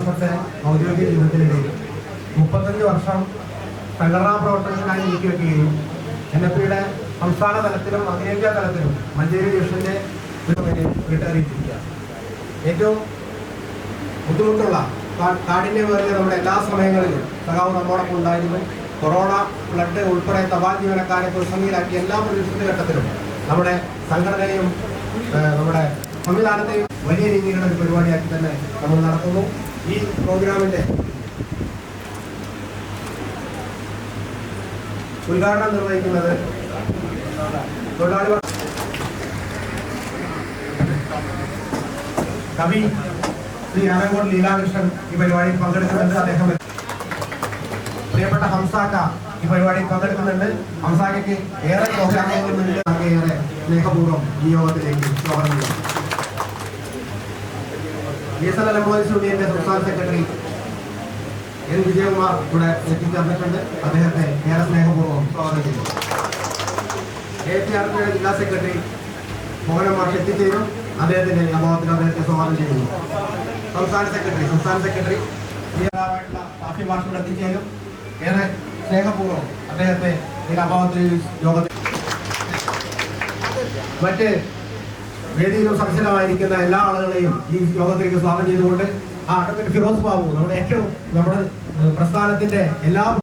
ഔദ്യോഗിക ജീവിതത്തിനിടയിൽ 35 വർഷം സംഘടനാ പ്രവർത്തനത്തിനായി നീക്കിവെക്കുകയും NFPയുടെ സംസ്ഥാന തലത്തിലും അഖിലേന്ത്യാ തലത്തിലും മഞ്ചേരി ഡിവിഷന്റെ വീട്ടറിയിച്ചിരിക്കുക. ഏറ്റവും ബുദ്ധിമുട്ടുള്ള കാഠിന്യമേറിയ നമ്മുടെ എല്ലാ സമയങ്ങളിലും സഖാവ് നമ്മോടൊപ്പം ഉണ്ടായിരുന്നു. കൊറോണ, ഫ്ലഡ് ഉൾപ്പെടെ തപാൽ ജീവനക്കാരെ പ്രതിസന്ധിയിലാക്കിയ എല്ലാ പ്രതിസന്ധി ഘട്ടത്തിലും നമ്മുടെ സംഘടനയും നമ്മുടെ സംവിധാനത്തെയും വലിയ രീതിയിലുള്ള ഒരു പരിപാടിയാക്കി തന്നെ നമ്മൾ നടത്തുന്നു. ഈ പ്രോഗ്രാമിന്റെ ഉദ്ഘാടനം നിർവഹിക്കുന്നത് തൊഴിലാളി കവി ശ്രീ ആനങ്കോട് ലീലാകൃഷ്ണൻ ഈ പരിപാടിയിൽ പങ്കെടുക്കുന്നുണ്ട്. അദ്ദേഹം പ്രിയപ്പെട്ട ഹംസാക്ക ഈ പരിപാടിയിൽ പങ്കെടുക്കുന്നുണ്ട്. ഹംസാക്കയ്ക്ക് ഏറെ പ്രോഗ്രാമുകളുണ്ട്. ഏറെ സ്നേഹപൂർവ്വം ഈ യോഗത്തിലേക്ക് സ്വാഗതം ചെയ്യുന്നു. BSNL എംപ്ലോയീസ് യൂണിയന്റെ സംസ്ഥാന സെക്രട്ടറി N. വിജയകുമാർ ഇവിടെ എത്തിച്ചേർന്നിട്ടുണ്ട്. അദ്ദേഹത്തെ ഏറെ സ്നേഹപൂർവ്വം സ്വാഗതം ചെയ്യുന്നു. APRP ജില്ലാ സെക്രട്ടറി മോഹന മാഷ് എത്തിച്ചേരും. അദ്ദേഹത്തിന്റെ അഭാവത്തിൽ അദ്ദേഹത്തെ സ്വാഗതം ചെയ്യുന്നു. സംസ്ഥാന സെക്രട്ടറി ഷാഫി മാഷ് ഇവിടെ എത്തിച്ചേരും. ഏറെ സ്നേഹപൂർവ്വം അദ്ദേഹത്തെ ഈ അഭാവത്തിൽ യോഗത്തിൽ മറ്റ് വേദിയിലും സദസ്യരായിരിക്കുന്ന എല്ലാ ആളുകളെയും ഈ യോഗത്തിലേക്ക് സ്വാഗതം ചെയ്തുകൊണ്ട് അഡ്വക്കേറ്റ് ഫിറോസ് ബാബു നമ്മുടെ പ്രസ്ഥാനത്തിന്റെ എല്ലാ